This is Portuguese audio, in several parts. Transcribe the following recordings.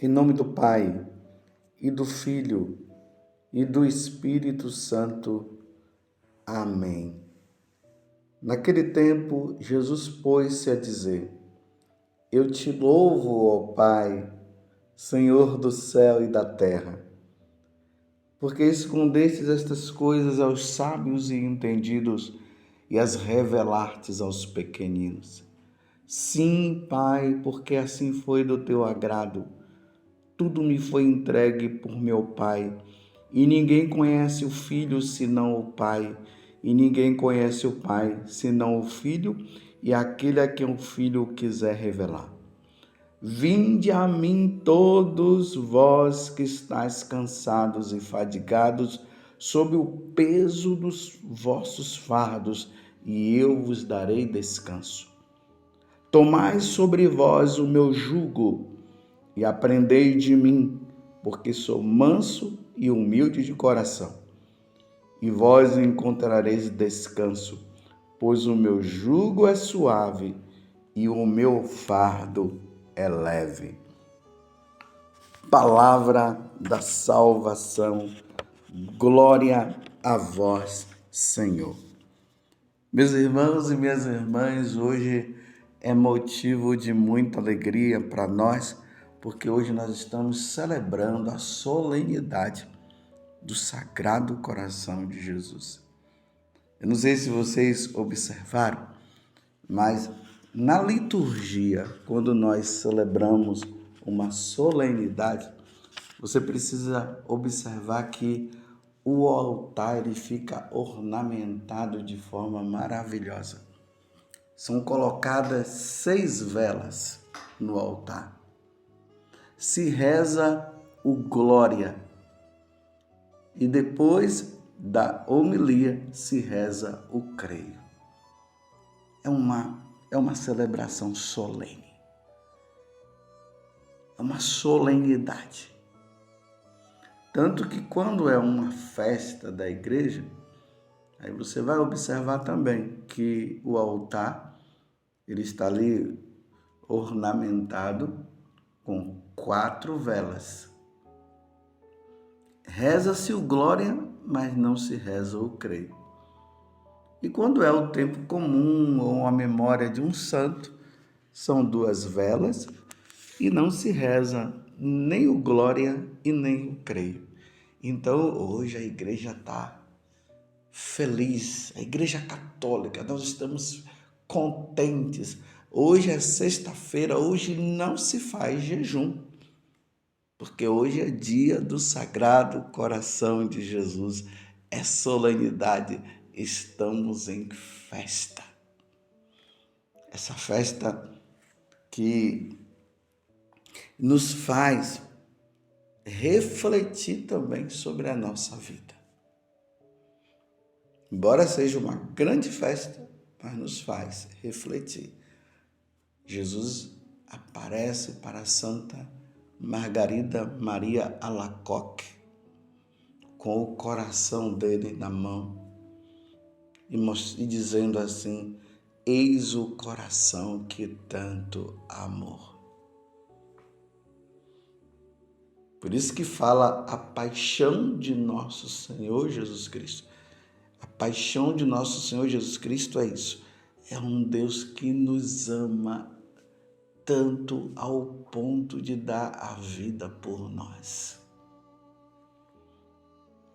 Em nome do Pai, e do Filho, e do Espírito Santo. Amém. Naquele tempo, Jesus pôs-se a dizer: Eu te louvo, ó Pai, Senhor do céu e da terra, porque escondestes estas coisas aos sábios e entendidos e as revelastes aos pequeninos. Sim, Pai, porque assim foi do teu agrado. Tudo me foi entregue por meu Pai, e ninguém conhece o Filho senão o Pai, e ninguém conhece o Pai senão o Filho e aquele a quem o Filho quiser revelar. Vinde a mim todos vós que estáis cansados e fadigados, sob o peso dos vossos fardos, e eu vos darei descanso. Tomai sobre vós o meu jugo e aprendei de mim, porque sou manso e humilde de coração. E vós encontrareis descanso, pois o meu jugo é suave e o meu fardo é leve. Palavra da salvação, glória a vós, Senhor. Meus irmãos e minhas irmãs, hoje é motivo de muita alegria para nós, porque hoje nós estamos celebrando a solenidade do Sagrado Coração de Jesus. Eu não sei se vocês observaram, mas na liturgia, quando nós celebramos uma solenidade, você precisa observar que o altar ele fica ornamentado de forma maravilhosa. São colocadas 6 velas no altar. Se reza o Glória e depois da homilia se reza o Creio. É uma celebração solene, é uma solenidade. Tanto que quando é uma festa da igreja, aí você vai observar também que o altar ele está ali ornamentado com 4 velas. Reza-se o Glória, mas não se reza o Creio. E quando é o tempo comum ou a memória de um santo, são 2 velas e não se reza nem o Glória e nem o Creio. Então hoje a igreja está feliz, a igreja católica, nós estamos contentes. Hoje é sexta-feira, hoje não se faz jejum, porque hoje é dia do Sagrado Coração de Jesus, é solenidade, estamos em festa. Essa festa que nos faz refletir também sobre a nossa vida. Embora seja uma grande festa, mas nos faz refletir. Jesus aparece para a Santa Margarida Maria Alacoque, com o coração dele na mão, e dizendo assim: eis o coração que tanto amou. Por isso que fala a paixão de nosso Senhor Jesus Cristo. A paixão de nosso Senhor Jesus Cristo é isso. É um Deus que nos ama tanto ao ponto de dar a vida por nós.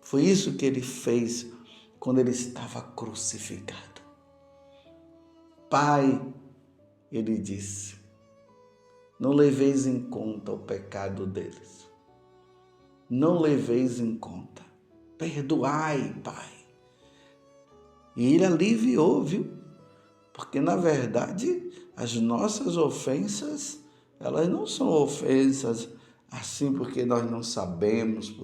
Foi isso que ele fez quando ele estava crucificado. Pai, ele disse, não leveis em conta o pecado deles. Não leveis em conta. Perdoai, Pai. E ele aliviou, viu? Porque, na verdade, as nossas ofensas, elas não são ofensas assim porque nós não sabemos,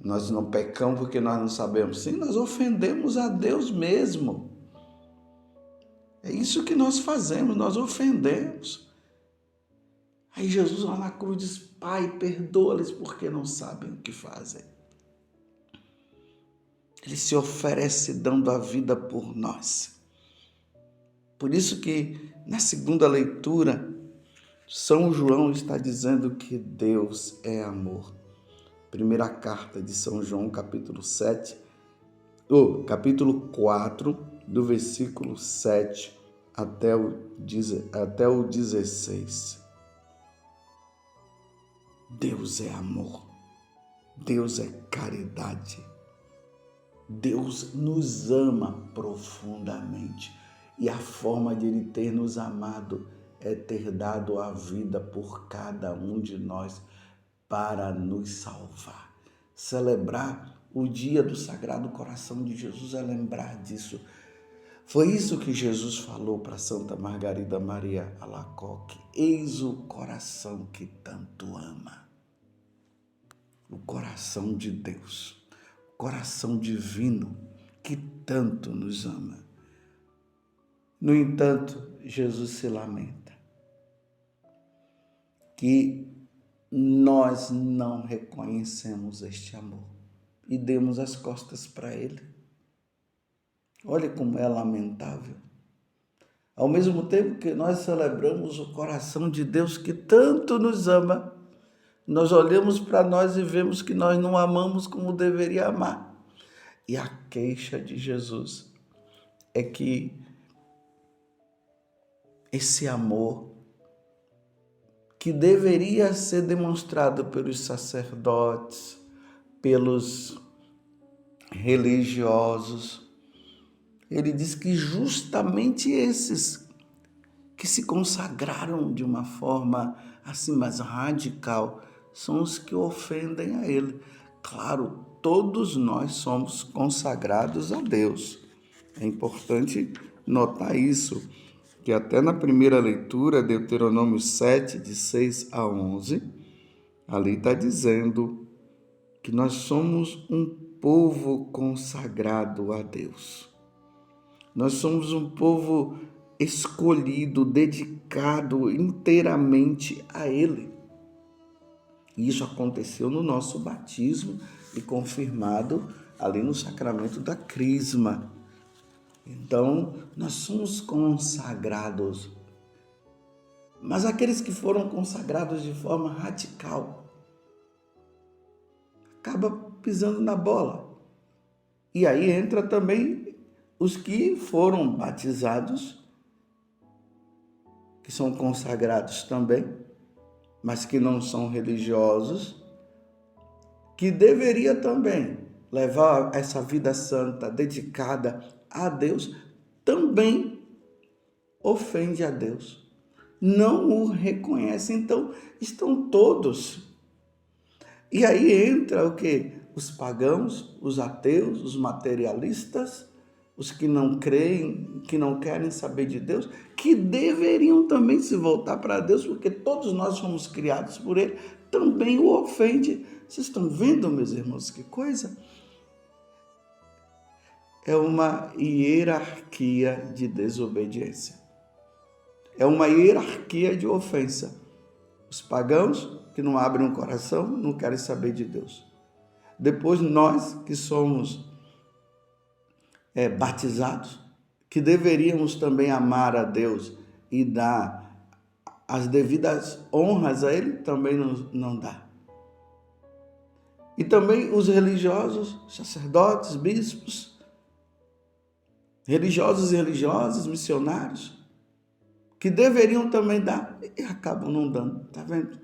Nós não pecamos porque nós não sabemos. Sim, nós ofendemos a Deus mesmo. É isso que nós fazemos, nós ofendemos. Aí Jesus lá na cruz diz, Pai, perdoa-lhes porque não sabem o que fazem. Ele se oferece dando a vida por nós. Por isso que na segunda leitura, São João está dizendo que Deus é amor. Primeira carta de São João, capítulo 4, do versículo 7 até o 16. Deus é amor. Deus é caridade. Deus nos ama profundamente. E a forma de Ele ter nos amado é ter dado a vida por cada um de nós para nos salvar. Celebrar o dia do Sagrado Coração de Jesus é lembrar disso. Foi isso que Jesus falou para Santa Margarida Maria Alacoque. Eis o coração que tanto ama. O coração de Deus, o coração divino que tanto nos ama. No entanto, Jesus se lamenta que nós não reconhecemos este amor e demos as costas para Ele. Olha como é lamentável. Ao mesmo tempo que nós celebramos o coração de Deus que tanto nos ama, nós olhamos para nós e vemos que nós não amamos como deveria amar. E a queixa de Jesus é que esse amor que deveria ser demonstrado pelos sacerdotes, pelos religiosos, ele diz que justamente esses que se consagraram de uma forma assim mais radical são os que ofendem a ele. Claro, todos nós somos consagrados a Deus. É importante notar isso, que até na primeira leitura, Deuteronômio 7, de 6 a 11, ali está dizendo que nós somos um povo consagrado a Deus. Nós somos um povo escolhido, dedicado inteiramente a Ele. E isso aconteceu no nosso batismo e confirmado ali no sacramento da crisma. Então, nós somos consagrados. Mas aqueles que foram consagrados de forma radical, acaba pisando na bola. E aí entra também os que foram batizados, que são consagrados também, mas que não são religiosos, que deveria também levar essa vida santa dedicada a Deus, também ofende a Deus. Não o reconhece. Então, estão todos. E aí entra o quê? Os pagãos, os ateus, os materialistas, os que não creem, que não querem saber de Deus, que deveriam também se voltar para Deus, porque todos nós fomos criados por Ele, também o ofende. Vocês estão vendo, meus irmãos, que coisa? É uma hierarquia de desobediência. É uma hierarquia de ofensa. Os pagãos que não abrem o coração, não querem saber de Deus. Depois nós que somos batizados, que deveríamos também amar a Deus e dar as devidas honras a Ele, também não dá. E também os religiosos, sacerdotes, bispos, religiosos e religiosas, missionários, que deveriam também dar e acabam não dando, tá vendo?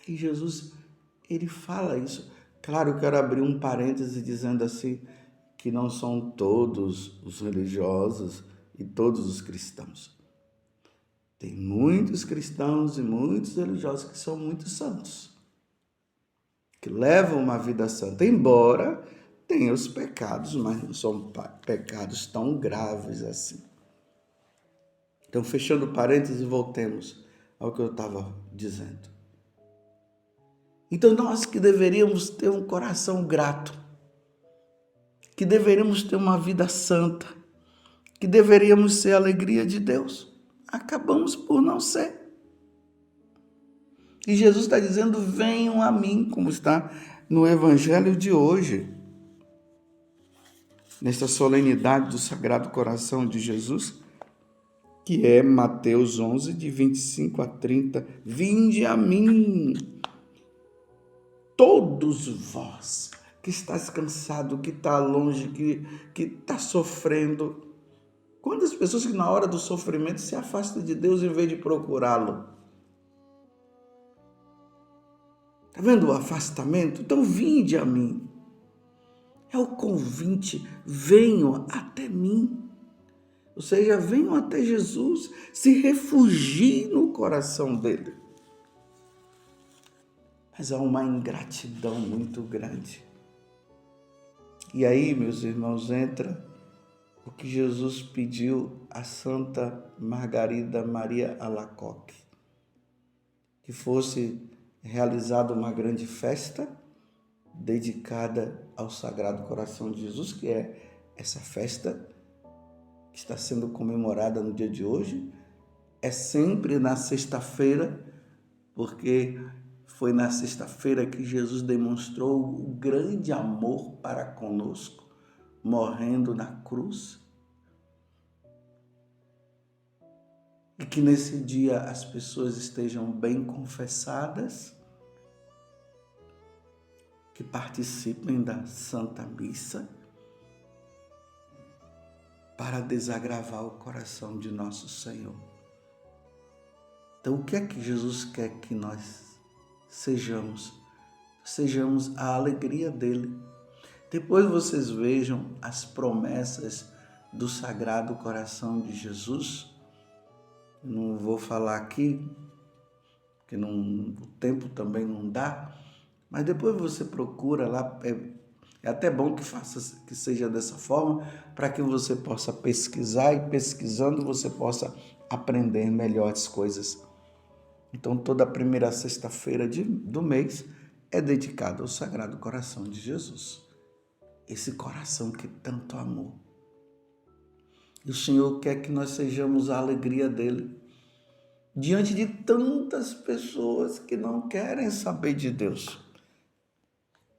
E Jesus, ele fala isso. Claro, eu quero abrir um parêntese dizendo assim, que não são todos os religiosos e todos os cristãos. Tem muitos cristãos e muitos religiosos que são muito santos, que levam uma vida santa, embora tenham os pecados, mas não são pecados tão graves assim. Então, fechando parênteses, voltemos ao que eu estava dizendo. Então, nós que deveríamos ter um coração grato, que deveríamos ter uma vida santa, que deveríamos ser a alegria de Deus, acabamos por não ser. E Jesus está dizendo, venham a mim, como está no Evangelho de hoje, nesta solenidade do Sagrado Coração de Jesus. que é Mateus 11, de 25 a 30. Vinde a mim, todos vós que estás cansado, que está longe, que está sofrendo. Quantas pessoas que na hora do sofrimento se afastam de Deus em vez de procurá-lo? Está vendo o afastamento? Então vinde a mim. É o convite, venham até mim. Ou seja, venham até Jesus, se refugiem no coração dele. Mas há uma ingratidão muito grande. E aí, meus irmãos, entra o que Jesus pediu a Santa Margarida Maria Alacoque, que fosse realizada uma grande festa dedicada ao Sagrado Coração de Jesus, que é essa festa que está sendo comemorada no dia de hoje. É sempre na sexta-feira, porque foi na sexta-feira que Jesus demonstrou o grande amor para conosco, morrendo na cruz. E que nesse dia as pessoas estejam bem confessadas, que participem da Santa Missa, para desagravar o coração de nosso Senhor. Então, o que é que Jesus quer que nós sejamos? Sejamos a alegria dele. Depois vocês vejam as promessas do Sagrado Coração de Jesus. Não vou falar aqui, porque o tempo também não dá, mas depois você procura lá. É até bom que seja dessa forma, para que você possa pesquisar e pesquisando você possa aprender melhores coisas. Então, toda a primeira sexta-feira do mês é dedicada ao Sagrado Coração de Jesus. Esse coração que tanto amou. E o Senhor quer que nós sejamos a alegria dele, diante de tantas pessoas que não querem saber de Deus.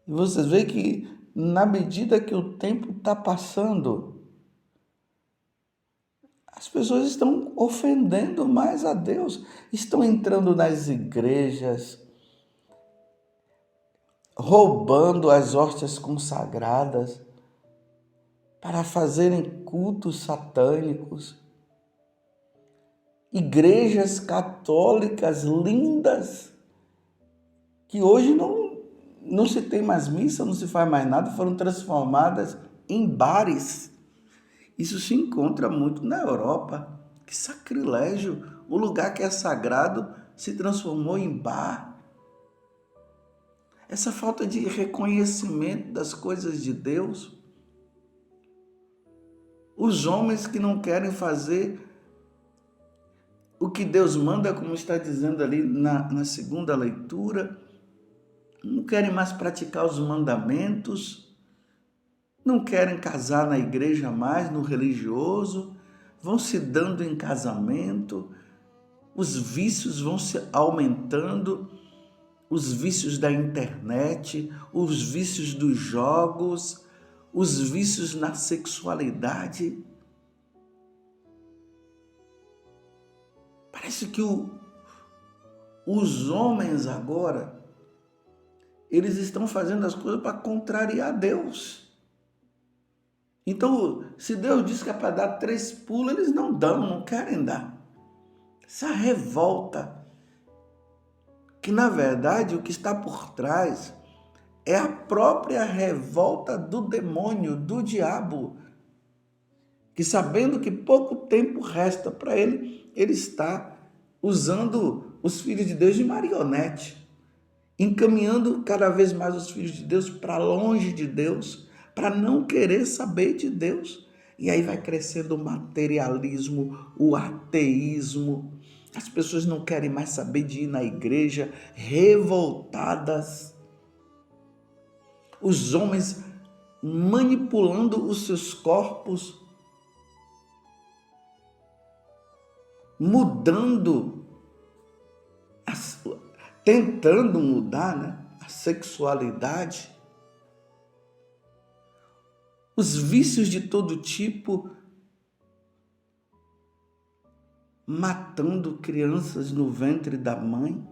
E vocês veem que, na medida que o tempo está passando, as pessoas estão ofendendo mais a Deus, estão entrando nas igrejas, roubando as hóstias consagradas para fazerem cultos satânicos. Igrejas católicas lindas, que hoje não se tem mais missa, não se faz mais nada, foram transformadas em bares. Isso se encontra muito na Europa. Que sacrilégio! O lugar que é sagrado se transformou em bar. Essa falta de reconhecimento das coisas de Deus. Os homens que não querem fazer o que Deus manda, como está dizendo ali na segunda leitura, não querem mais praticar os mandamentos, não querem casar na igreja mais, no religioso, vão se dando em casamento, os vícios vão se aumentando, os vícios da internet, os vícios dos jogos, os vícios na sexualidade. Parece que os homens agora, eles estão fazendo as coisas para contrariar Deus. Então, se Deus diz que é para dar 3 pulos, eles não dão, não querem dar. Essa revolta, que na verdade o que está por trás é a própria revolta do demônio, do diabo, que sabendo que pouco tempo resta para ele, ele está usando os filhos de Deus de marionete, encaminhando cada vez mais os filhos de Deus para longe de Deus, para não querer saber de Deus. E aí vai crescendo o materialismo, o ateísmo. As pessoas não querem mais saber de ir na igreja, revoltadas. Os homens manipulando os seus corpos, mudando, tentando mudar, né, a sexualidade. Os vícios de todo tipo, matando crianças no ventre da mãe,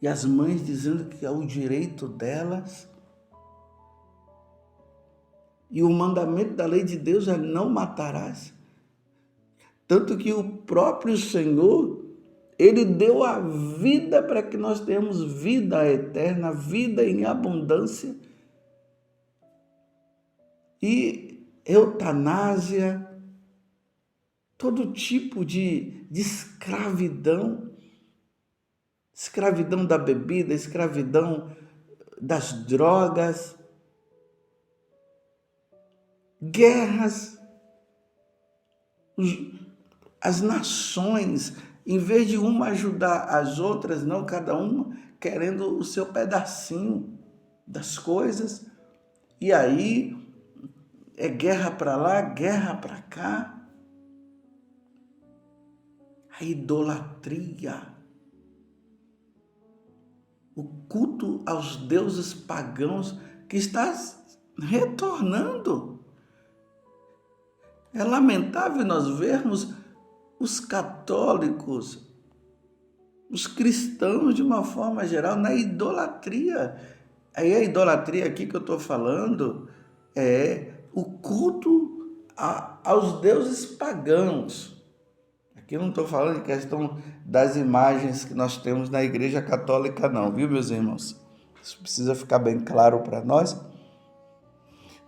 e as mães dizendo que é o direito delas. E o mandamento da lei de Deus é não matarás. Tanto que o próprio Senhor, Ele deu a vida para que nós tenhamos vida eterna, vida em abundância. E eutanásia, todo tipo de escravidão, escravidão da bebida, escravidão das drogas, guerras, as nações, em vez de uma ajudar as outras, não, cada uma querendo o seu pedacinho das coisas, e aí é guerra para lá, guerra para cá, a idolatria, o culto aos deuses pagãos que está retornando. É lamentável nós vermos os católicos, os cristãos de uma forma geral, na idolatria. Aí a idolatria aqui que eu estou falando é o culto aos deuses pagãos. Aqui eu não estou falando de questão das imagens que nós temos na Igreja Católica não, viu, meus irmãos? Isso precisa ficar bem claro para nós,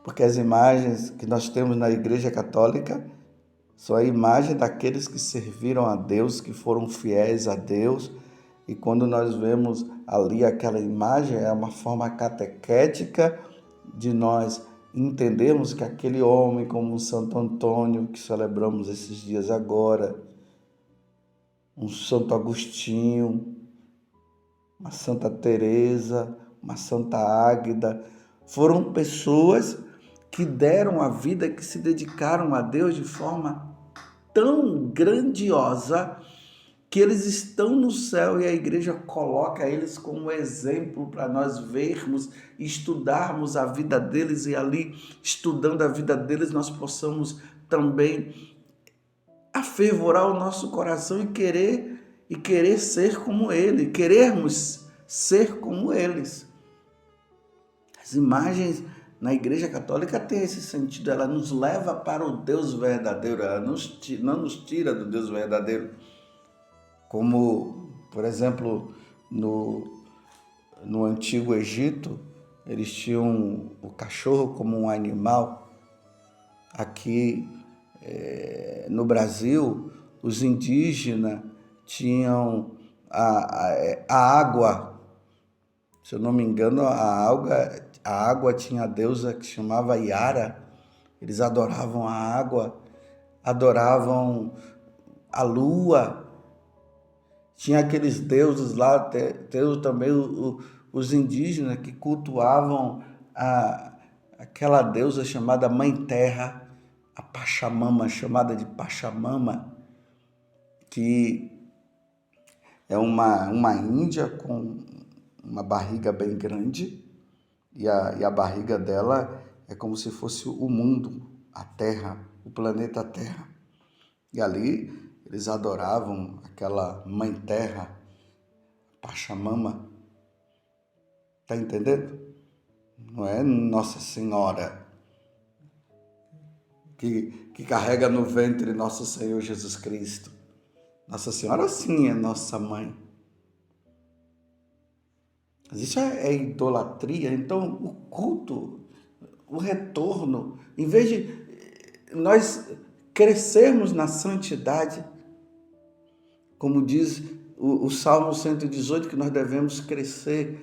porque as imagens que nós temos na Igreja Católica são a imagem daqueles que serviram a Deus, que foram fiéis a Deus. E quando nós vemos ali aquela imagem, é uma forma catequética de nós entendermos que aquele homem, como o Santo Antônio, que celebramos esses dias agora, um Santo Agostinho, uma Santa Teresa, uma Santa Águeda, foram pessoas que deram a vida, que se dedicaram a Deus de forma tão grandiosa que eles estão no céu e a igreja coloca eles como exemplo para nós vermos e estudarmos a vida deles, e ali, estudando a vida deles, nós possamos também afervorar o nosso coração e querer ser como ele, querermos ser como eles. As imagens na Igreja Católica tem esse sentido, ela nos leva para o Deus verdadeiro, ela não nos tira do Deus verdadeiro. Como, por exemplo, no Antigo Egito, eles tinham o cachorro como um animal. Aqui no Brasil, os indígenas tinham a água. Se eu não me engano, a água tinha a deusa que chamava Iara. Eles adoravam a água, adoravam a lua. Tinha aqueles deuses lá, tem também os indígenas que cultuavam aquela deusa chamada Mãe Terra, a Pachamama, chamada de Pachamama, que é uma índia com uma barriga bem grande, e a barriga dela é como se fosse o mundo, a Terra, o planeta Terra. E ali eles adoravam aquela Mãe Terra, Pachamama. Está entendendo? Não é Nossa Senhora que carrega no ventre nosso Senhor Jesus Cristo. Nossa Senhora sim é nossa mãe. Mas isso é idolatria. Então o culto, o retorno, em vez de nós crescermos na santidade, como diz o Salmo 118, que nós devemos crescer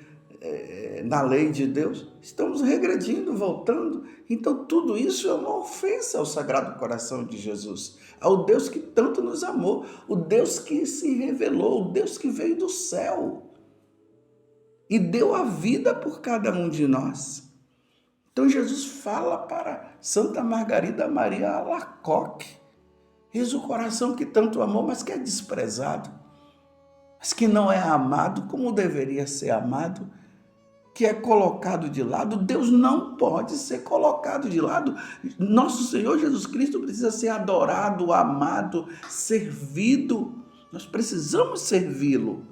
na lei de Deus, estamos regredindo, voltando. Então tudo isso é uma ofensa ao Sagrado Coração de Jesus, ao Deus que tanto nos amou, o Deus que se revelou, o Deus que veio do céu e deu a vida por cada um de nós. Então Jesus fala para Santa Margarida Maria Alacoque: eis o coração que tanto amou, mas que é desprezado, mas que não é amado como deveria ser amado. que é colocado de lado, Deus não pode ser colocado de lado. Nosso Senhor Jesus Cristo precisa ser adorado, amado, servido. Nós precisamos servi-lo.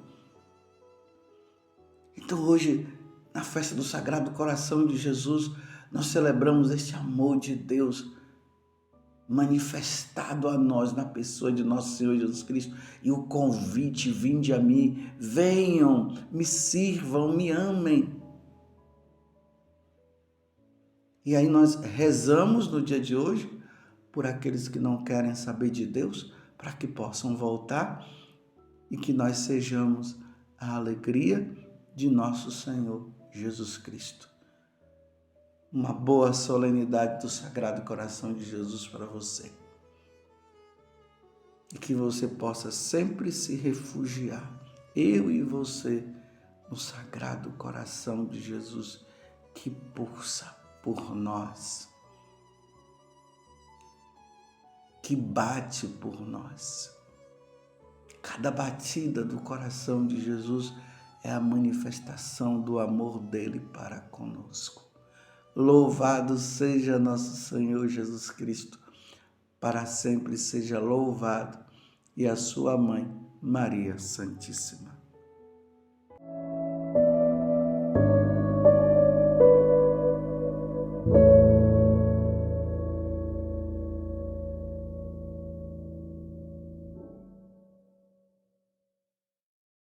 Então hoje, na festa do Sagrado Coração de Jesus, nós celebramos este amor de Deus manifestado a nós na pessoa de nosso Senhor Jesus Cristo, e o convite: vinde a mim, venham, me sirvam, me amem. E aí nós rezamos no dia de hoje por aqueles que não querem saber de Deus, para que possam voltar e que nós sejamos a alegria de nosso Senhor Jesus Cristo. Uma boa solenidade do Sagrado Coração de Jesus para você. E que você possa sempre se refugiar, eu e você, no Sagrado Coração de Jesus, que pulsa por nós, que bate por nós. Cada batida do coração de Jesus é a manifestação do amor dele para conosco. Louvado seja nosso Senhor Jesus Cristo, para sempre seja louvado, e a sua mãe, Maria Santíssima.